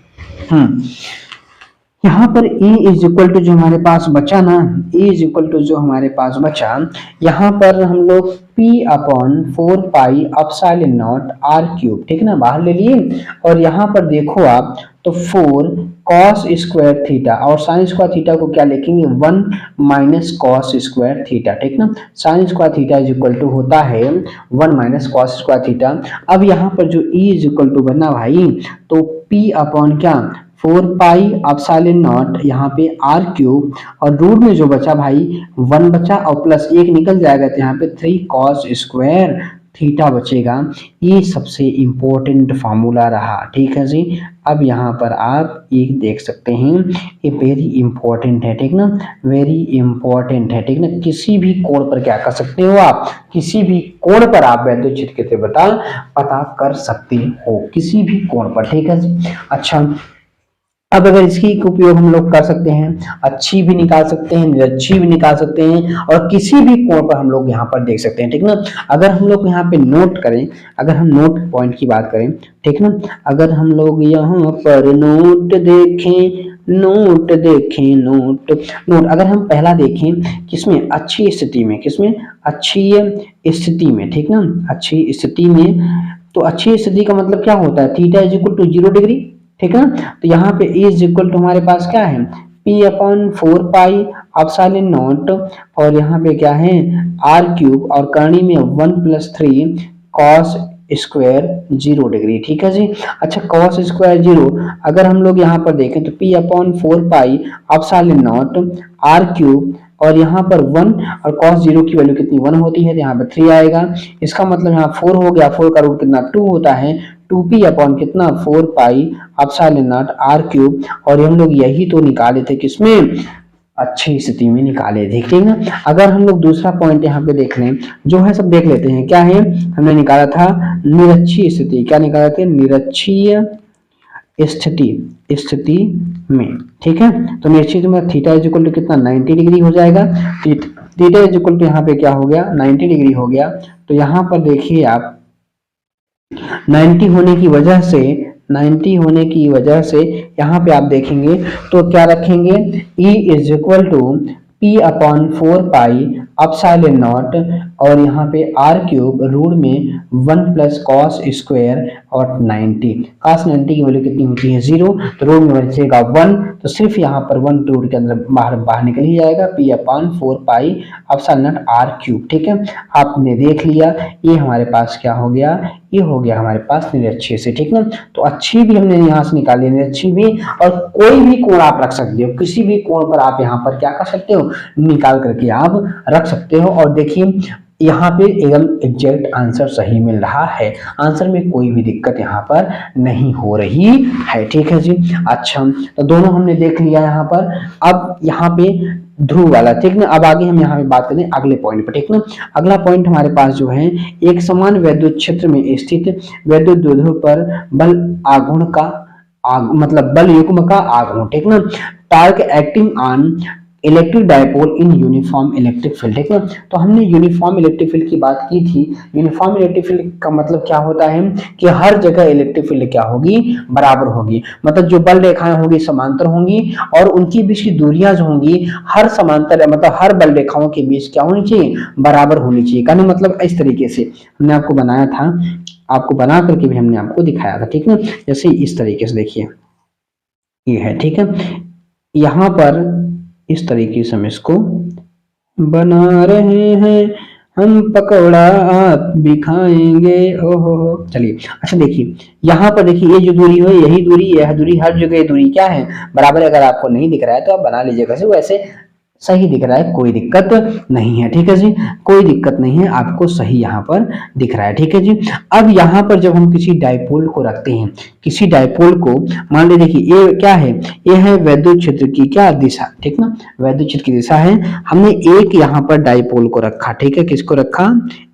यहाँ पर E इज इक्वल टू जो हमारे पास बचा ना, E इज इक्वल टू जो हमारे पास बचा, यहाँ पर हम लोग P upon 4 pi epsilon naught R cube, ठीक है ना, बाहर ले लिए। और यहाँ पर देखो आप तो 4 कॉस स्क्वायर थीटा और साइन स्क्वायर थीटा को क्या लिखेंगे 1 माइनस कॉस स्क्वायर थीटा। ठीक ना, sine square theta is equal to होता है 1 माइनस कॉस स्क्वायर थीटा। अब यहाँ पर जो E इज इक्वल टू बना भाई, तो P अपॉन क्या 4 पाई एप्सिलॉन नॉट यहाँ पे आर क्यूब और रूट में जो बचा भाई 1 बचा और प्लस 1 निकल जाएगा तो यहाँ पे 3 कॉस स्क्वायर थीटा बचेगा। ये सबसे इंपॉर्टेंट फार्मूला रहा। ठीक है जी। अब यहाँ पर आप एक देख सकते हैं, ये वेरी इंपॉर्टेंट है। ठीक ना, वेरी इंपॉर्टेंट है। ठीक ना, किसी भी कोण पर क्या कर सकते हो आप, किसी भी कोण पर आप वैद्युत क्षेत्र की तीव्रता पता कर सकते हो, किसी भी कोण पर। ठीक है जी। अच्छा, अब अगर इसकी उपयोग हम लोग कर सकते हैं, अच्छी भी निकाल सकते हैं, निरच्छी भी निकाल सकते हैं और किसी भी कोण पर हम लोग यहाँ पर देख सकते हैं। ठीक ना, अगर हम लोग यहाँ पे नोट करें, अगर हम नोट पॉइंट की बात करें, ठीक ना, अगर हम लोग यहाँ पर नोट देखें, नोट देखें, नोट नोट अगर हम पहला देखें किसमें अच्छी स्थिति में, किसमें अच्छी स्थिति में, ठीक ना, अच्छी स्थिति में, तो अच्छी स्थिति का मतलब क्या होता है theta is equal to 0 degree. ठीक है ना, तो यहाँ पे E इज इक्वल टू हमारे पास क्या है P upon 4 pi epsilon not और यहाँ पे क्या है आर क्यूब और करनी में 1 प्लस 3 कॉस स्क्वायर 0 डिग्री। ठीक है जी। अच्छा, कॉस स्क्वायर 0 अगर हम लोग यहाँ पर देखें तो P upon 4 pi epsilon naught R cube और यहाँ पर 1 और cos 0 की वैल्यू कितनी 1 होती है तो यहाँ पर 3 आएगा। इसका मतलब यहाँ 4 हो गया, 4 का रूट कितना 2 होता है, 2p अपॉन कितना 4 pi epsilon naught R cube और हम लोग यही तो निकाले थे किसमें अच्छी स्थिति में निकाले थे, ठीक है। अगर हम लोग दूसरा पॉइंट यहाँ पे देख लें, जो है सब देख लेते हैं, क्या है, हमने निकाला था निरक्षीय स्थिति, क्या निकाला था, निरक्षीय स्थिति, स्थिति में, ठीक है। तो निश्चित में थीटा इज इक्वल टू कितना, 90 डिग्री हो जाएगा। थीटा इज इक्वल टू यहाँ पे क्या हो गया, 90 डिग्री हो गया। तो यहाँ पर देखिए आप 90 होने की वजह से, 90 होने की वजह से यहाँ पे आप देखेंगे तो क्या रखेंगे, E is equal to P upon 4 pi epsilon naught, और यहाँ पे r क्यूब रूट में 1 प्लस कॉस स्क्वायर और 90, cos 90 की वैल्यू कितनी होती है, 0, तो रूट में बचेगा 1, तो सिर्फ यहाँ पर 1 रूट के अंदर बाहर निकल ही जाएगा, P upon 4 pi epsilon not r cube, ठीक है। आपने देख लिया, ये हमारे पास क्या हो गया, ये हो गया हमारे पास निरक्षीय से, ठीक ना। तो अच्छी भी हमने यहाँ से निकाली, निरक्षीय भी, और कोई भी कोण आप रख सकते हो, किसी भी कोण पर आप यहाँ पर क्या कर सकते हो, निकाल करके आप रख सकते हो। और देखिए यहाँ पे एकदम एग्जैक्ट आंसर सही मिल रहा है, आंसर में कोई भी दिक्कत यहाँ पर नहीं हो रही है, ठीक है जी। अच्छा, तो दोनों हमने देख लिया यहाँ पर। अब यहाँ पे ध्रुव वाला, ठीक ना। अब आगे हम यहाँ पे बात करें अगले पॉइंट पर, ठीक ना। अगला पॉइंट हमारे पास जो है, एक समान वैद्युत क्षेत्र में स्थित वैद्युत द्विध्रुव पर बल आघूर्ण का मतलब बल युग्म का आघूर्ण, ठीक ना। Torque acting on electric dipole in uniform electric field, ठीक है। तो हमने यूनिफॉर्म इलेक्ट्रिक फील्ड की बात की थी। यूनिफॉर्म इलेक्ट्रिक फील्ड का मतलब क्या होता है कि हर जगह इलेक्ट्रिक फील्ड क्या होगी, बराबर होगी, मतलब जो बल रेखाएं होंगी समांतर होंगी, और उनकी बीच की दूरियां जो होंगी हर समांतर मतलब हर बल रेखाओं के बीच क्या होनी चाहिए, बराबर होनी चाहिए। कहने मतलब इस तरीके से हमने आपको बनाया था, आपको बना करके भी हमने आपको दिखाया था, ठीक है। जैसे इस तरीके से देखिए ये है, ठीक है। यहाँ पर इस तरीके से हम इसको बना रहे हैं, हम पकौड़ा आप भी खाएंगे, ओहो। चलिए, अच्छा देखिए यहाँ पर देखिए, ये जो दूरी है यही दूरी, यह दूरी, हर जगह दूरी क्या है, बराबर। अगर आपको नहीं दिख रहा है तो आप बना लीजिएगा, वैसे सही दिख रहा है, कोई दिक्कत नहीं है, ठीक है जी, कोई दिक्कत नहीं है, आपको सही यहाँ पर दिख रहा है, ठीक है जी। अब यहाँ पर जब हम किसी डायपोल को रखते हैं, किसी डायपोल को मान लीजिए, देखिए ये क्या है, ये है वैद्युत क्षेत्र की क्या दिशा, ठीक ना, वैद्युत क्षेत्र की दिशा है। हमने एक यहाँ पर डायपोल को रखा, ठीक है, किसको रखा,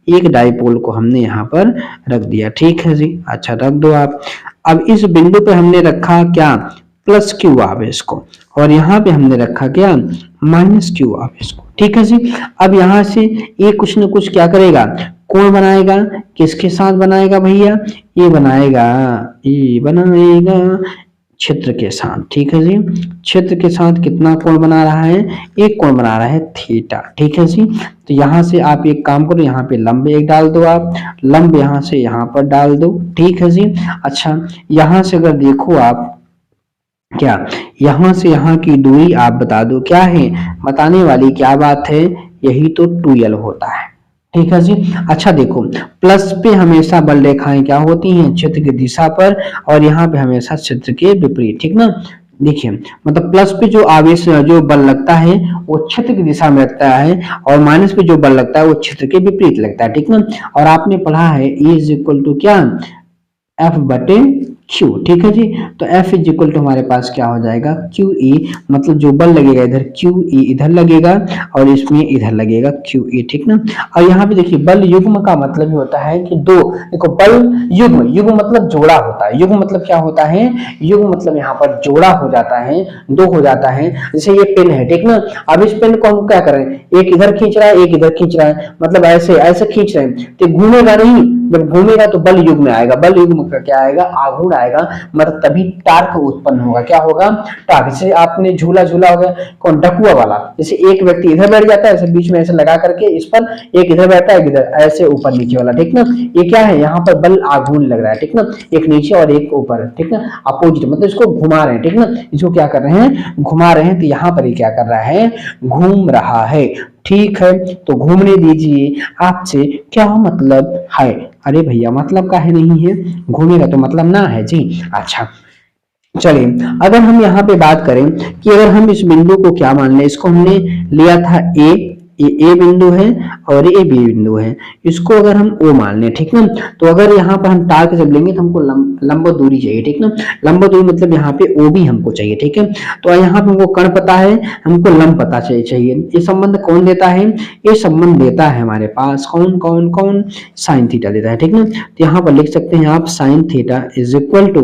एक डायपोल को हमने यहाँ पर रख दिया, ठीक है जी। अच्छा, रख दो आप। अब इस बिंदु पे हमने रखा क्या, प्लस क्यू आवेश को, और यहाँ पे हमने रखा क्या, माइनस क्यू आवेश को, ठीक है जी। अब यहाँ से ये कुछ न कुछ क्या करेगा, कोण बनाएगा, किसके साथ बनाएगा भैया, ये बनाएगा क्षेत्र के साथ, ठीक है जी। क्षेत्र के साथ कितना कोण बना रहा है, एक कोण बना रहा है थीटा, ठीक है जी। तो यहाँ से आप एक काम करो, यहाँ पे लंब एक डाल दो, आप लंब यहाँ से यहाँ पर डाल दो, ठीक है जी। अच्छा, यहाँ से अगर देखो आप क्या, यहां से यहां की दूरी आप बता दो क्या है, बताने वाली क्या बात है, यही तो 2l होता है, ठीक है जी। अच्छा देखो, प्लस पे हमेशा बल रेखाएं क्या होती हैं, क्षेत्र की दिशा पर, और यहाँ पे हमेशा क्षेत्र के विपरीत, ठीक ना। देखिए मतलब प्लस पे जो आवेश जो बल लगता है वो क्षेत्र की दिशा में लगता है, और माइनस पे जो बल लगता है वो क्षेत्र के विपरीत लगता है, ठीक ना। और आपने पढ़ा है E इज इक्वल टू क्या, F बटे Q, ठीक है जी। तो F इज इक्वल टू हमारे पास क्या हो जाएगा, QE, मतलब जो बल लगेगा इधर QE इधर लगेगा, और इसमें इधर लगेगा QE, ठीक ना। और यहाँ पे देखिए बल युग्म का मतलब ही होता है कि दो, देखो बल युग्म, युग्म मतलब जोड़ा होता है, युग्म मतलब क्या होता है, युग्म मतलब यहाँ पर जोड़ा हो जाता है, दो हो जाता है। जैसे ये पेन है, ठीक ना, अब इस पेन को हम क्या करें, एक इधर खींच रहा है एक इधर खींच रहा है, मतलब ऐसे ऐसे खींच रहे हैं, तो घूमेगा नहीं, जब घूमेगा तो बल युग्म में आएगा, बल युग्म का क्या आएगा, आघूर्ण आएगा, मतलब तभी टार्क उत्पन्न होगा, क्या होगा, टार्क। जैसे आपने झूला झूला हो गया, कौन, डकुआ वाला, जैसे एक व्यक्ति इधर बैठ जाता है ऐसे बीच में ऐसे लगा करके इस पर, एक इधर बैठा है एक इधर, ऐसे ऊपर नीचे वाला, ठीक ना। ये क्या है, यहाँ पर बल आघूर्ण लग रहा है, ठीक ना, एक नीचे और एक ऊपर, ठीक ना, अपोजिट, मतलब इसको घुमा रहे हैं, ठीक ना, इसको क्या कर रहे हैं, घुमा रहे हैं। तो यहाँ पर ये क्या कर रहा है, घूम रहा है, ठीक है। तो घूमने दीजिए, आपसे क्या मतलब है, अरे भैया मतलब का है नहीं है, घूमेगा तो मतलब ना है जी। अच्छा चलिए, अगर हम यहाँ पे बात करें कि अगर हम इस बिंदु को क्या मान लें, इसको हमने लिया था ए, ए बिंदु है और ये बी बिंदु है, इसको अगर हम ओ मान लें, ठीक ना, तो अगर यहाँ पर हम टार्क जब लेंगे तो हमको लंब दूरी चाहिए, ठीक ना, लंब दूरी मतलब यहाँ पे ओ भी हमको चाहिए, ठीक है। तो यहाँ पे हमको कर्ण पता है, हमको लंब पता चाहिए। ये संबंध कौन देता है? ये संबंध देता है हमारे पास कौन कौन कौन, साइन थीटा देता है, ठीक ना। तो यहाँ पर लिख सकते हैं आप sine theta is equal to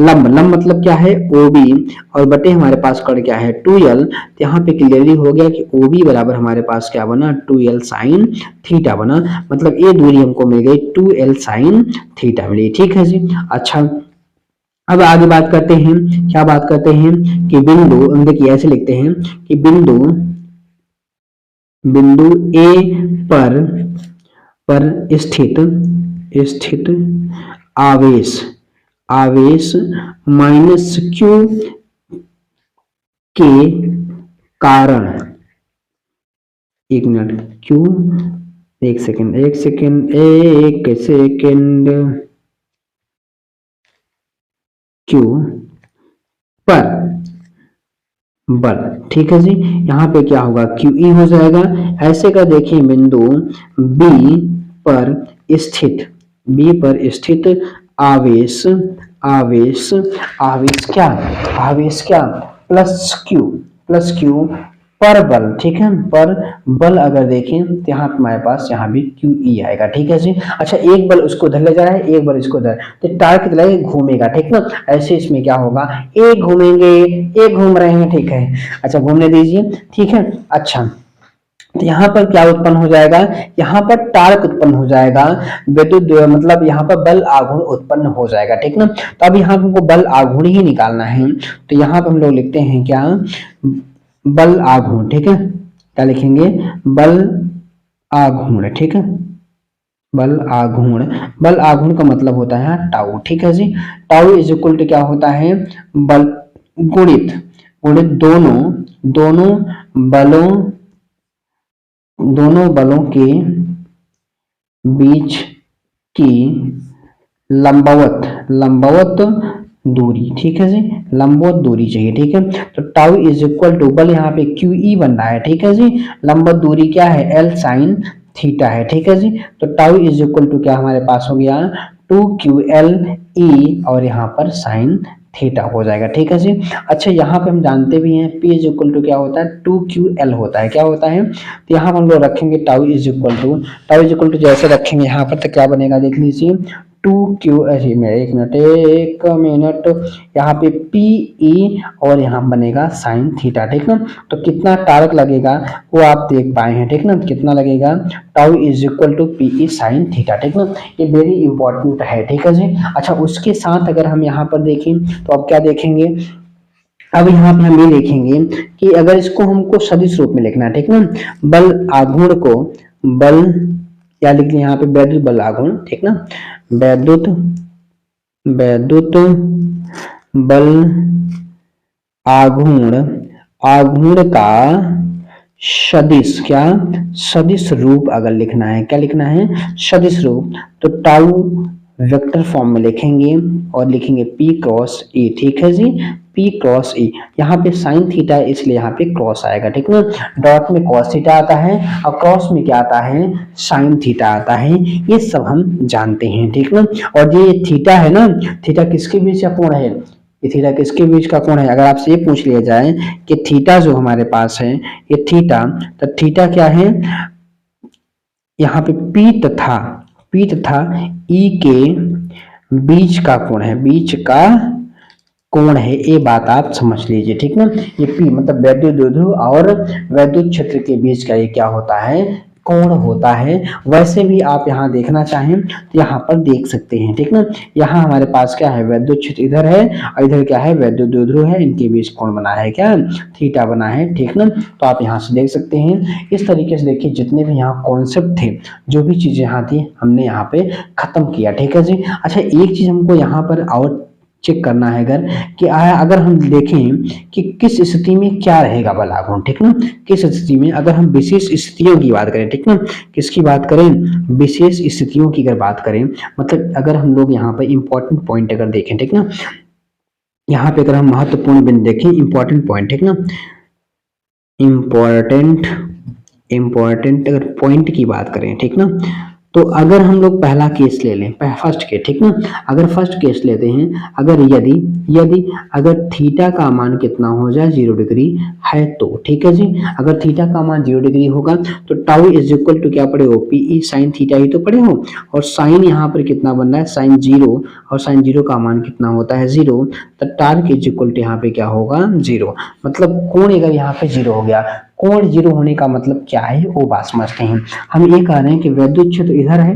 लंब, लंब मतलब क्या है? ओ बी, और बटे हमारे पास कर्ण क्या है? 2l। तो यहाँ पे क्लियरली हो गया कि ओ बी बराबर हमारे पास क्या बना? 2l साइन थीटा बना, मतलब ये दूरी हमको मिल गई 2l साइन थीटा मिली, ठीक है जी। अच्छा, अब आगे बात करते हैं, क्या बात करते हैं कि बिंदु, देखिए ऐसे लिखते हैं कि बिंदु ए पर स्थित आवेश माइनस क्यू के कारण, एक मिनट, क्यू, एक सेकेंड क्यू पर बल, ठीक है जी। यहाँ पे क्या होगा? क्यू ई हो जाएगा। ऐसे का देखिए बिंदु बी पर स्थित आवेश क्या प्लस क्यू पर बल, ठीक है, पर बल अगर देखें तो यहाँ हमारे पास यहाँ भी क्यू ई आएगा, ठीक है जी। अच्छा, एक बल उसको उधर ले जा रहा है, एक बल इसको उधर, तो टार्क कितना घूमेगा, ठीक ना। ऐसे इसमें क्या होगा? एक घूमेंगे, एक घूम रहे हैं, ठीक है। अच्छा, घूमने दीजिए, ठीक है। अच्छा, तो यहाँ पर क्या उत्पन्न हो जाएगा? यहाँ पर टार्क उत्पन्न हो जाएगा, विद्युत मतलब यहाँ पर बल आघूर्ण उत्पन्न हो जाएगा, ठीक ना। तो अब यहाँ हमको बल आघूर्ण ही निकालना है, तो यहाँ पर हम लोग लिखते हैं क्या? बल आघूर्ण, ठीक है। क्या लिखेंगे? बल आघूर्ण, ठीक है। बल आघूर्ण का मतलब होता है टाउ, ठीक है जी। टाउ इज इक्वल टू क्या होता है? बल गुणित दोनों बलों के बीच की लंबवत दूरी, ठीक है जी, लंबवत दूरी चाहिए, ठीक है। तो टाउ इज इक्वल टू, बल यहाँ पे क्यू ई बन रहा है, ठीक है जी, लंबवत दूरी क्या है? एल साइन थीटा है, ठीक है जी। तो टाउ इज इक्वल टू क्या हमारे पास हो गया? 2ql ई, और यहाँ पर साइन थीटा हो जाएगा, ठीक है जी। अच्छा, यहाँ पे हम जानते भी हैं P इज इक्वल टू क्या होता है? 2ql होता है, क्या होता है? तो यहाँ पर हम लोग रखेंगे टाउ इज इक्वल टू जैसे रखेंगे यहाँ पर तो क्या बनेगा देख लीजिए, 2q, एक मिनट, यहाँ पे पी ई और यहाँ बनेगा साइन थीटा, ठीक ना। तो कितना टार्क लगेगा वो आप देख पाए हैं, ठीक ना, कितना लगेगा? Tau is equal to P E sine theta, ठीक ना। ये वेरी इंपॉर्टेंट है, ठीक है जी। अच्छा, उसके साथ अगर हम यहाँ पर देखें तो अब क्या देखेंगे? अब यहाँ पे हम ये देखेंगे कि अगर इसको हमको सदिश रूप में लिखना है, ठीक ना, बल आघूर्ण को बल, क्या लिख लिया यहाँ पे? वैद्युत बल आघूर्ण, ठीक ना, वैद्युत बल आघूर्ण का सदिश रूप अगर लिखना है, क्या लिखना है? सदिश रूप। तो टाउ वेक्टर फॉर्म में लिखेंगे और लिखेंगे P क्रॉस E, ठीक है जी, P क्रॉस E। यहाँ पे साइन थीटा है इसलिए यहाँ पे क्रॉस आएगा, ठीक ना। डॉट में कॉस थीटा आता है और क्रॉस में क्या आता है? साइन थीटा आता है, ये सब हम जानते हैं, ठीक ना। और ये थीटा है ना, थीटा किसके बीच का कोण है? ये थीटा किसके बीच का कोण है? अगर आपसे ये पूछ लिया जाए कि थीटा जो हमारे पास है ये थीटा, तो थीटा क्या है? यहाँ पे P तथा E के बीच का कोण है, ये बात आप समझ लीजिए, ठीक ना। ये P मतलब वैद्युत द्विध्रुव और वैद्युत क्षेत्र के बीच का ये क्या होता है? कोण होता है। वैसे भी आप यहाँ देखना चाहें तो यहाँ पर देख सकते हैं, ठीक ना। यहाँ हमारे पास क्या है? वैद्युत क्षेत्र इधर है और इधर क्या है? वैद्युत द्विध्रुव है, इनके बीच कोण बना है क्या? थीटा बना है, ठीक ना। तो आप यहाँ से देख सकते हैं। इस तरीके से देखिए जितने भी यहाँ कॉन्सेप्ट थे, जो भी चीजें यहाँ थी, हमने यहाँ पे खत्म किया, ठीक है जी। अच्छा, एक चीज हमको यहाँ पर और चेक करना है अगर हम देखें कि किस स्थिति में क्या रहेगा बल आघूर्ण, ठीक ना, किस स्थिति में, अगर हम विशेष स्थितियों की बात करें, ठीक ना, किसकी बात करें? विशेष स्थितियों की अगर बात करें, मतलब अगर हम लोग यहाँ पर इंपॉर्टेंट पॉइंट अगर देखें, ठीक ना, यहाँ पे अगर हम महत्वपूर्ण बिंदु देखें, इंपॉर्टेंट पॉइंट, ठीक ना, इंपॉर्टेंट इंपॉर्टेंट अगर पॉइंट की बात करें, ठीक ना, तो अगर हम लोग पहला केस ले लें, फर्स्ट केस, ठीक ना, अगर फर्स्ट केस लेते हैं, अगर यदि यदि अगर थीटा का मान कितना हो जाए 0 डिग्री है तो, ठीक है जी, अगर थीटा का मान 0 डिग्री होगा तो टाउ इज इक्वल टू क्या पड़े हो, पीई साइन थीटा ही तो पड़े हो, और साइन यहाँ पर कितना बन रहा है साइन 0, और साइन 0 का मान कितना होता है 0, तो टार्क इज इक्वल टू यहाँ पे क्या होगा 0, मतलब कोण अगर यहाँ पे 0 हो गया, कोण 0 होने का मतलब क्या है वो बात समझते हैं। हम ये कह रहे हैं कि वैद्युत क्षेत्र इधर है,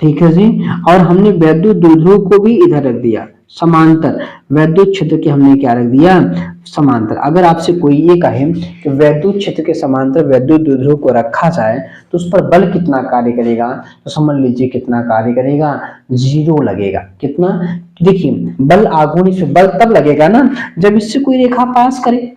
ठीक है जी, और हमने वैद्युत द्विध्रुव को भी इधर रख दिया समांतर, वैद्युत क्षेत्र के हमने क्या रख दिया समांतर। अगर आपसे कोई ये कहे कि वैद्युत क्षेत्र के समांतर वैद्युत द्विध्रुव को रखा जाए तो उस पर बल कितना कार्य करेगा, तो समझ लीजिए कितना कार्य करेगा, 0 लगेगा। कितना, देखिए बल आघूर्ण से बल तब लगेगा ना जब इससे कोई रेखा पास करे,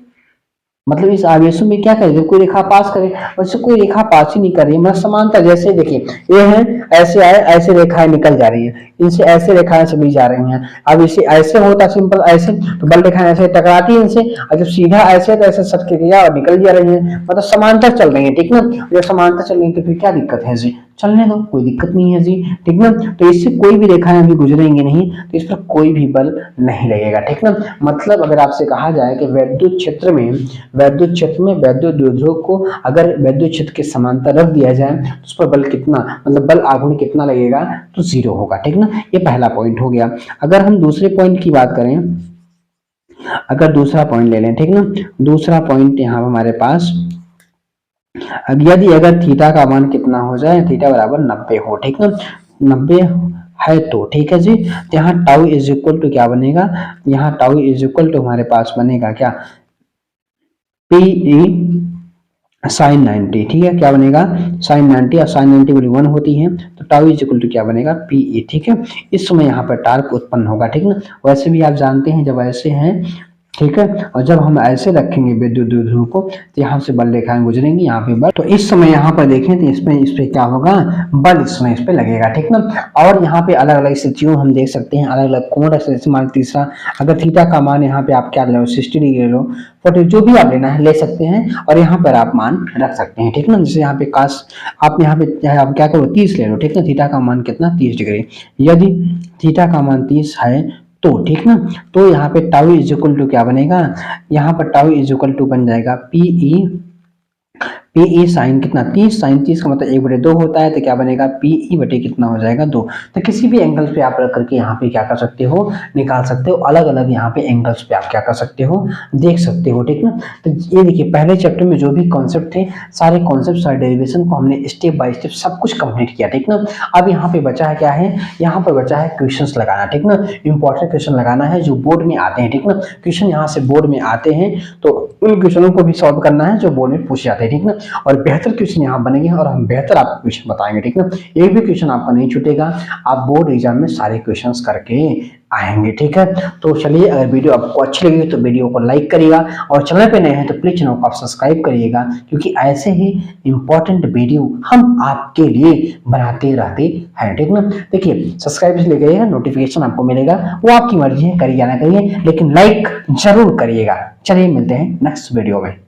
मतलब इस आवेशों में क्या करे, जब कोई रेखा पास करे, वैसे कोई रेखा पास ही नहीं कर रही है, मतलब समांतर, जैसे देखिए ये है ऐसे आए, ऐसे रेखाएं निकल जा रही है, इनसे ऐसे रेखाएं चली जा रही हैं, अब इसे ऐसे होता सिंपल ऐसे तो बल रेखाएं ऐसे टकराती है इनसे, और जब सीधा ऐसे तो ऐसे सट के गया और निकल जा रही है, मतलब समांतर चल रही है, ठीक ना, जब समांतर चल रही है तो फिर क्या दिक्कत है जी, चलने दो, कोई दिक्कत नहीं है जी, ठीक ना, तो इससे कोई भी रेखाएं अभी गुजरेंगे नहीं, तो इस पर कोई भी बल नहीं लगेगा, ठीक ना। मतलब अगर आपसे कहा जाए कि वैद्युत क्षेत्र में वैद्युत द्विध्रुव को अगर वैद्युत क्षेत्र के समांतर रख दिया जाए तो उस पर बल कितना, मतलब बल आघूर्ण कितना लगेगा, तो 0 होगा, ठीक ना, ये पहला पॉइंट हो गया। अगर हम दूसरे पॉइंट की बात करें, अगर दूसरा पॉइंट ले लें, ठीक ना, दूसरा पॉइंट यहाँ हमारे पास, यदि अगर थीटा का मान कितना हो जाए, थीटा बराबर 90 हो, ठीक ना, 90 है तो, ठीक है जी, तो यहाँ टाउ इज इक्वल टू क्या बनेगा, यहाँ टाउ इज इक्वल टू हमारे पास बनेगा क्या, पीई साइन 90, ठीक है, क्या बनेगा साइन 90, और साइन 90 बड़ी 1 होती है, तो टाउ इज इक्वल टू क्या बनेगा पीई, ठीक है। इस समय यहाँ पर टार्क उत्पन्न होगा, ठीक ना, वैसे भी आप जानते हैं जब ऐसे हैं, ठीक है, और जब हम ऐसे रखेंगे विद्युत द्विध्रुव को तो यहाँ से बल रेखाएं गुजरेंगी, यहाँ पे बल, तो इस समय यहाँ पर देखें तो इसमें इस पे क्या होगा, बल इस समय इस पे लगेगा, ठीक ना। और यहाँ पे अलग अलग स्थितियों हम देख सकते हैं, अलग अलग कोण, जैसे मान तीसरा, अगर थीटा का मान यहाँ पे आप क्या ले लो 60 डिग्री ले लो, 40, जो भी आप लेना है ले सकते हैं, और यहाँ पर आप मान रख सकते हैं, ठीक ना। जैसे यहाँ पे काश आप यहाँ पे आप क्या करो 30 ले लो, ठीक ना, थीटा का मान कितना 30 डिग्री, यदि थीटा का मान 30 है तो, ठीक ना, तो यहाँ पे टाउ इज इक्वल टू क्या बनेगा, यहाँ पर टाउ इज इक्वल टू बन जाएगा पीई, पीई साइन कितना 30, साइन 30 का मतलब 1/2 होता है, तो क्या बनेगा पीई बटे कितना हो जाएगा 2। तो किसी भी एंगल पे आप रख करके यहाँ पे क्या कर सकते हो, निकाल सकते हो, अलग अलग यहाँ पे एंगल्स पे आप क्या कर सकते हो, देख सकते हो, ठीक ना। तो ये देखिए पहले चैप्टर में जो भी कॉन्सेप्ट थे, सारे कॉन्सेप्ट सारे डेरिवेशन को हमने स्टेप बाय स्टेप सब कुछ कंप्लीट किया, ठीक ना। अब यहाँ पे बचा है क्या है, यहाँ पर बचा है क्वेश्चन लगाना, ठीक ना, इंपॉर्टेंट क्वेश्चन लगाना है जो बोर्ड में आते हैं, ठीक ना, क्वेश्चन यहाँ से बोर्ड में आते हैं तो उन क्वेश्चनों को भी सॉल्व करना है जो बोर्ड में पूछे जाते हैं, ठीक ना, और बेहतर क्वेश्चन यहाँ बनेंगे और हम बेहतर आपको क्वेश्चन बताएंगे, ठीक ना, एक भी क्वेश्चन आपका नहीं छूटेगा, आप बोर्ड एग्जाम में सारे क्वेश्चंस करके आएंगे, ठीक है। तो चलिए, अगर वीडियो आपको अच्छी लगी तो वीडियो को लाइक करिएगा, और चैनल पे नए हैं तो प्लीज चैनल को आप सब्सक्राइब करिएगा, क्योंकि ऐसे ही इंपॉर्टेंट वीडियो हम आपके लिए बनाते रहते हैं, ठीक ना। देखिए सब्सक्राइब इसलिए करिएगा, नोटिफिकेशन आपको मिलेगा, वो आपकी मर्जी है, करिए या ना करिए, लेकिन लाइक जरूर करिएगा। चलिए मिलते हैं नेक्स्ट वीडियो में।